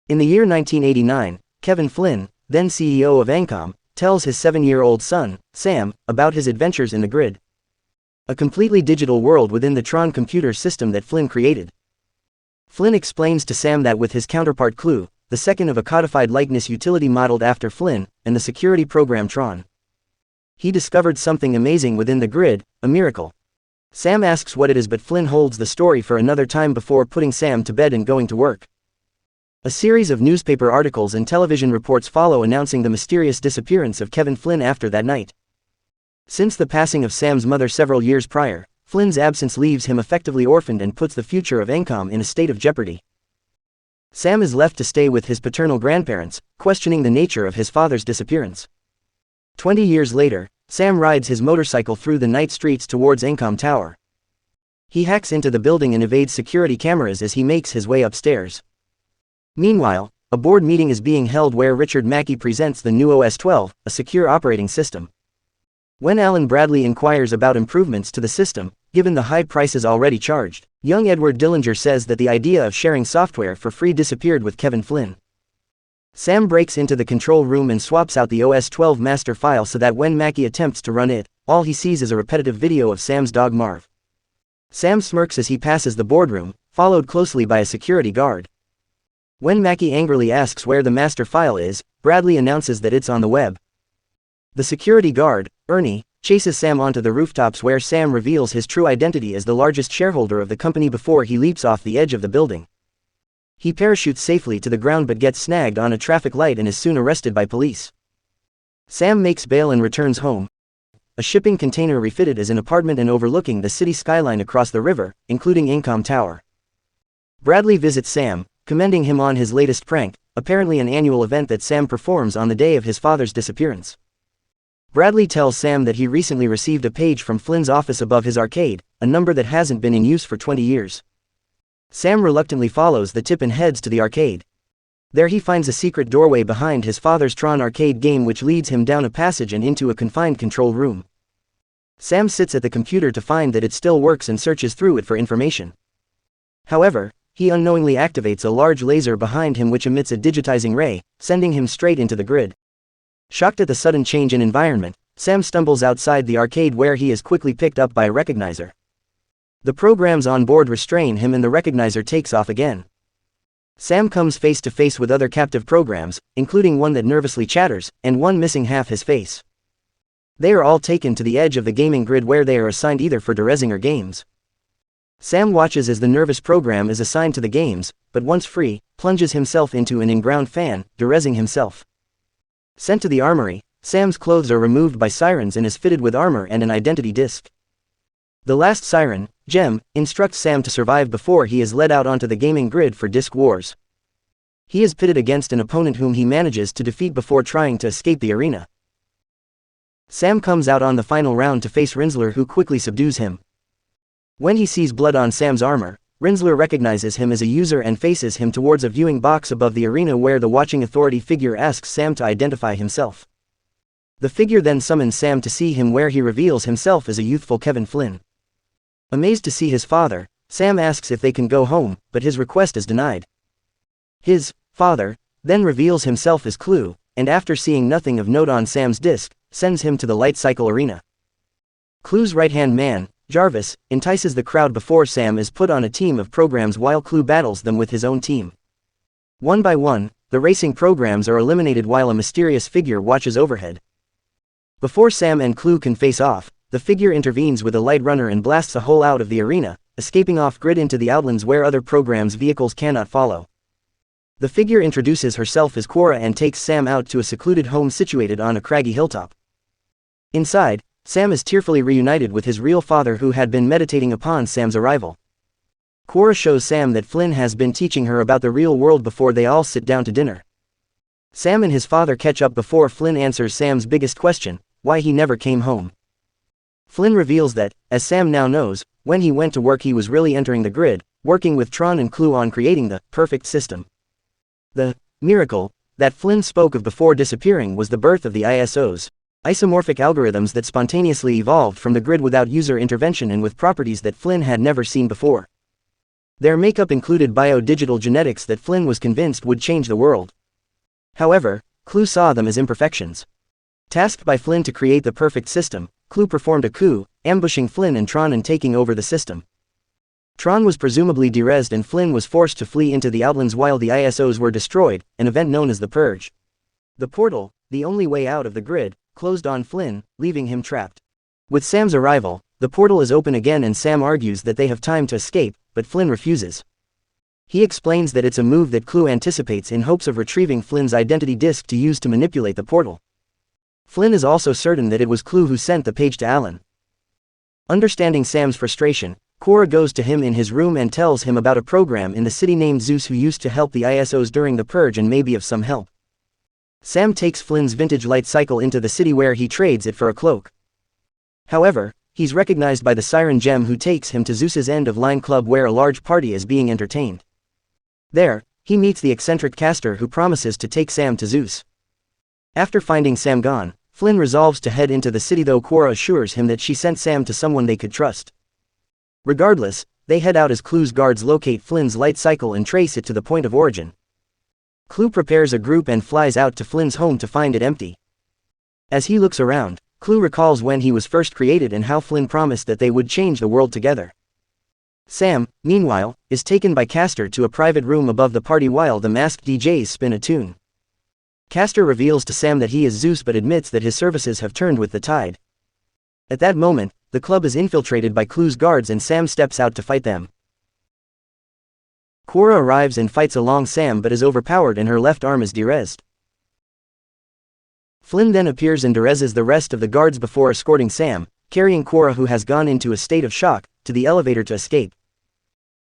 In the year 1989, Kevin Flynn, then CEO of Encom, tells his 7-year-old son, Sam, about his adventures in the grid. A completely digital world within the Tron computer system that Flynn created. Flynn explains to Sam that with his counterpart Clue, the second of a codified likeness utility modeled after Flynn, and the security program Tron, he discovered something amazing within the grid, a miracle. Sam asks what it is, but Flynn holds the story for another time before putting Sam to bed and going to work. A series of newspaper articles and television reports follow announcing the mysterious disappearance of Kevin Flynn after that night. Since the passing of Sam's mother several years prior, Flynn's absence leaves him effectively orphaned and puts the future of Encom in a state of jeopardy. Sam is left to stay with his paternal grandparents, questioning the nature of his father's disappearance. 20 years later, Sam rides his motorcycle through the night streets towards Encom Tower. He hacks into the building and evades security cameras as he makes his way upstairs. Meanwhile, a board meeting is being held where Richard Mackey presents the new OS 12, a secure operating system. When Alan Bradley inquires about improvements to the system, given the high prices already charged, young Edward Dillinger says that the idea of sharing software for free disappeared with Kevin Flynn. Sam breaks into the control room and swaps out the OS 12 master file so that when Mackey attempts to run it, all he sees is a repetitive video of Sam's dog Marv. Sam smirks as he passes the boardroom, followed closely by a security guard. When Mackey angrily asks where the master file is, Bradley announces that it's on the web. The security guard, Ernie, chases Sam onto the rooftops where Sam reveals his true identity as the largest shareholder of the company before he leaps off the edge of the building. He parachutes safely to the ground but gets snagged on a traffic light and is soon arrested by police. Sam makes bail and returns home. A shipping container refitted as an apartment and overlooking the city skyline across the river, including Encom Tower. Bradley visits Sam, commending him on his latest prank, apparently an annual event that Sam performs on the day of his father's disappearance. Bradley tells Sam that he recently received a page from Flynn's office above his arcade, a number that hasn't been in use for 20 years. Sam reluctantly follows the tip and heads to the arcade. There he finds a secret doorway behind his father's Tron arcade game which leads him down a passage and into a confined control room. Sam sits at the computer to find that it still works and searches through it for information. However, he unknowingly activates a large laser behind him which emits a digitizing ray, sending him straight into the grid. Shocked at the sudden change in environment, Sam stumbles outside the arcade where he is quickly picked up by a recognizer. The programs on board restrain him and the recognizer takes off again. Sam comes face to face with other captive programs, including one that nervously chatters, and one missing half his face. They are all taken to the edge of the gaming grid where they are assigned either for Derezing or games. Sam watches as the nervous program is assigned to the games, but once free, plunges himself into an in-ground fan, Derezing himself. Sent to the armory, Sam's clothes are removed by sirens and is fitted with armor and an identity disc. The last siren, Gem, instructs Sam to survive before he is led out onto the gaming grid for disc wars. He is pitted against an opponent whom he manages to defeat before trying to escape the arena. Sam comes out on the final round to face Rinsler who quickly subdues him. When he sees blood on Sam's armor, Rinsler recognizes him as a user and faces him towards a viewing box above the arena where the watching authority figure asks Sam to identify himself. The figure then summons Sam to see him where he reveals himself as a youthful Kevin Flynn. Amazed to see his father, Sam asks if they can go home, but his request is denied. His father then reveals himself as Clue, and after seeing nothing of note on Sam's disc, sends him to the light cycle arena. Clue's right-hand man, Jarvis, entices the crowd before Sam is put on a team of programs while Clue battles them with his own team. One by one, the racing programs are eliminated while a mysterious figure watches overhead. Before Sam and Clue can face off, the figure intervenes with a light runner and blasts a hole out of the arena, escaping off-grid into the outlands where other programs' vehicles cannot follow. The figure introduces herself as Quora and takes Sam out to a secluded home situated on a craggy hilltop. Inside, Sam is tearfully reunited with his real father who had been meditating upon Sam's arrival. Quora shows Sam that Flynn has been teaching her about the real world before they all sit down to dinner. Sam and his father catch up before Flynn answers Sam's biggest question, why he never came home. Flynn reveals that, as Sam now knows, when he went to work he was really entering the grid, working with Tron and Clue on creating the perfect system. The miracle that Flynn spoke of before disappearing was the birth of the ISOs. Isomorphic algorithms that spontaneously evolved from the grid without user intervention and with properties that Flynn had never seen before. Their makeup included bio-digital genetics that Flynn was convinced would change the world. However, Clue saw them as imperfections. Tasked by Flynn to create the perfect system, Clue performed a coup, ambushing Flynn and Tron and taking over the system. Tron was presumably derezzed and Flynn was forced to flee into the Outlands while the ISOs were destroyed, an event known as the Purge. The portal, the only way out of the grid, closed on Flynn, leaving him trapped. With Sam's arrival, the portal is open again and Sam argues that they have time to escape, but Flynn refuses. He explains that it's a move that Clue anticipates in hopes of retrieving Flynn's identity disk to use to manipulate the portal. Flynn is also certain that it was Clue who sent the page to Alan. Understanding Sam's frustration, Cora goes to him in his room and tells him about a program in the city named Zeus who used to help the ISOs during the Purge and may be of some help. Sam takes Flynn's vintage light cycle into the city where he trades it for a cloak. However, he's recognized by the Siren Gem who takes him to Zeus's end-of-line club where a large party is being entertained. There, he meets the eccentric Castor who promises to take Sam to Zeus. After finding Sam gone, Flynn resolves to head into the city though Cora assures him that she sent Sam to someone they could trust. Regardless, they head out as Clue's guards locate Flynn's light cycle and trace it to the point of origin. Clue prepares a group and flies out to Flynn's home to find it empty. As he looks around, Clue recalls when he was first created and how Flynn promised that they would change the world together. Sam, meanwhile, is taken by Castor to a private room above the party while the masked DJs spin a tune. Castor reveals to Sam that he is Zeus but admits that his services have turned with the tide. At that moment, the club is infiltrated by Clue's guards and Sam steps out to fight them. Cora arrives and fights along Sam but is overpowered and her left arm is derezzed. Flynn then appears and derezzes the rest of the guards before escorting Sam, carrying Cora who has gone into a state of shock, to the elevator to escape.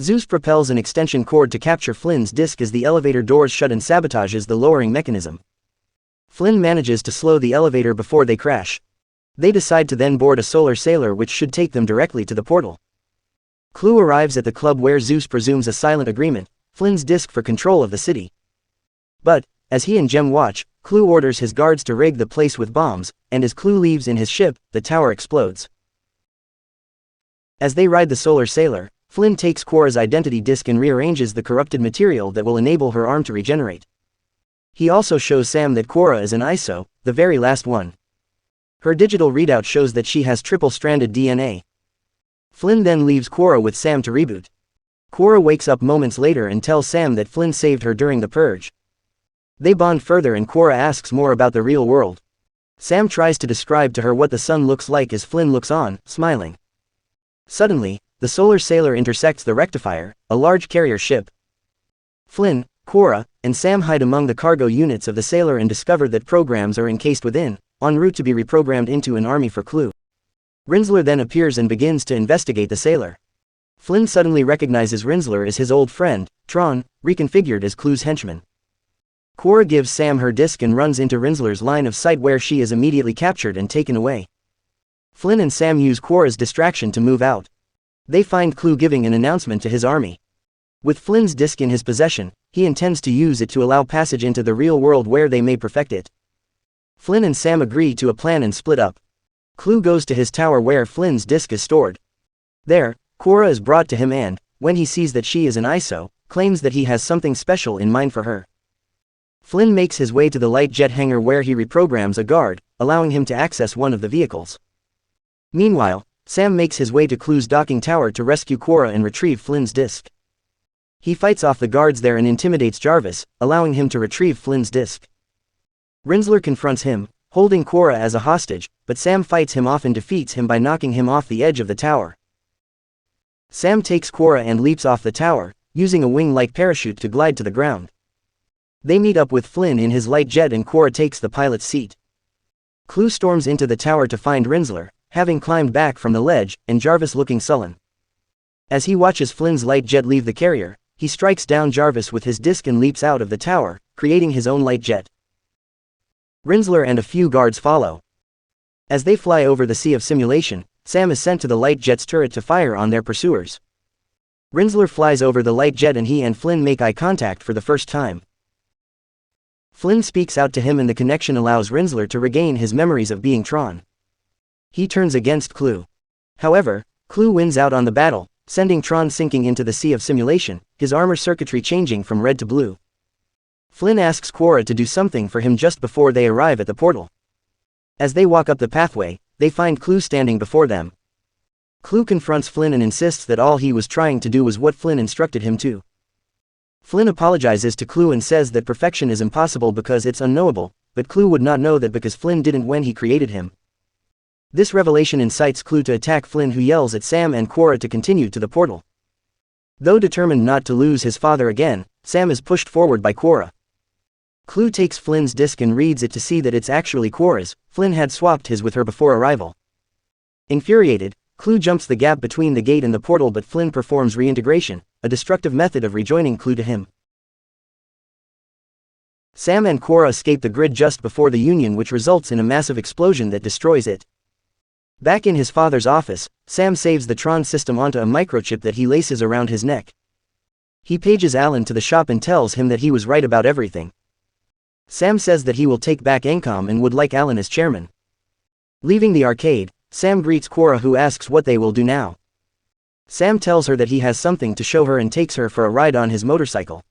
Zeus propels an extension cord to capture Flynn's disk as the elevator doors shut and sabotages the lowering mechanism. Flynn manages to slow the elevator before they crash. They decide to then board a solar sailor which should take them directly to the portal. Clue arrives at the club where Zeus presumes a silent agreement, Flynn's disk for control of the city. But, as he and Jem watch, Clue orders his guards to rig the place with bombs, and as Clue leaves in his ship, the tower explodes. As they ride the solar sailor, Flynn takes Cora's identity disk and rearranges the corrupted material that will enable her arm to regenerate. He also shows Sam that Cora is an ISO, the very last one. Her digital readout shows that she has triple-stranded DNA. Flynn then leaves Cora with Sam to reboot. Cora wakes up moments later and tells Sam that Flynn saved her during the Purge. They bond further and Cora asks more about the real world. Sam tries to describe to her what the sun looks like as Flynn looks on, smiling. Suddenly, the solar sailor intersects the Rectifier, a large carrier ship. Flynn, Cora, and Sam hide among the cargo units of the sailor and discover that programs are encased within, en route to be reprogrammed into an army for Clue. Rinsler then appears and begins to investigate the sailor. Flynn suddenly recognizes Rinsler as his old friend, Tron, reconfigured as Clue's henchman. Cora gives Sam her disk and runs into Rinsler's line of sight where she is immediately captured and taken away. Flynn and Sam use Cora's distraction to move out. They find Clue giving an announcement to his army. With Flynn's disk in his possession, he intends to use it to allow passage into the real world where they may perfect it. Flynn and Sam agree to a plan and split up. Clue goes to his tower where Flynn's disk is stored. There, Cora is brought to him and, when he sees that she is an ISO, claims that he has something special in mind for her. Flynn makes his way to the light jet hangar where he reprograms a guard, allowing him to access one of the vehicles. Meanwhile, Sam makes his way to Clue's docking tower to rescue Cora and retrieve Flynn's disk. He fights off the guards there and intimidates Jarvis, allowing him to retrieve Flynn's disk. Rinsler confronts him, holding Cora as a hostage, but Sam fights him off and defeats him by knocking him off the edge of the tower. Sam takes Cora and leaps off the tower, using a wing-like parachute to glide to the ground. They meet up with Flynn in his light jet and Cora takes the pilot's seat. Clue storms into the tower to find Rinsler, having climbed back from the ledge, and Jarvis looking sullen. As he watches Flynn's light jet leave the carrier, he strikes down Jarvis with his disc and leaps out of the tower, creating his own light jet. Rinsler and a few guards follow. As they fly over the sea of simulation, Sam is sent to the light jet's turret to fire on their pursuers. Rinsler flies over the light jet and he and Flynn make eye contact for the first time. Flynn speaks out to him and the connection allows Rinsler to regain his memories of being Tron. He turns against Clue. However, Clue wins out on the battle, sending Tron sinking into the sea of simulation, his armor circuitry changing from red to blue. Flynn asks Quorra to do something for him just before they arrive at the portal. As they walk up the pathway, they find Clue standing before them. Clue confronts Flynn and insists that all he was trying to do was what Flynn instructed him to. Flynn apologizes to Clue and says that perfection is impossible because it's unknowable, but Clue would not know that because Flynn didn't when he created him. This revelation incites Clue to attack Flynn, who yells at Sam and Quorra to continue to the portal. Though determined not to lose his father again, Sam is pushed forward by Quorra. Clue takes Flynn's disc and reads it to see that it's actually Quorra's. Flynn had swapped his with her before arrival. Infuriated, Clue jumps the gap between the gate and the portal, but Flynn performs reintegration, a destructive method of rejoining Clue to him. Sam and Quorra escape the grid just before the union, which results in a massive explosion that destroys it. Back in his father's office, Sam saves the Tron system onto a microchip that he laces around his neck. He pages Alan to the shop and tells him that he was right about everything. Sam says that he will take back Encom and would like Alan as chairman. Leaving the arcade, Sam greets Quorra, who asks what they will do now. Sam tells her that he has something to show her and takes her for a ride on his motorcycle.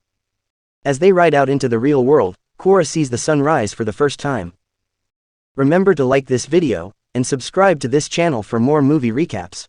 As they ride out into the real world, Quorra sees the sun rise for the first time. Remember to like this video, and subscribe to this channel for more movie recaps.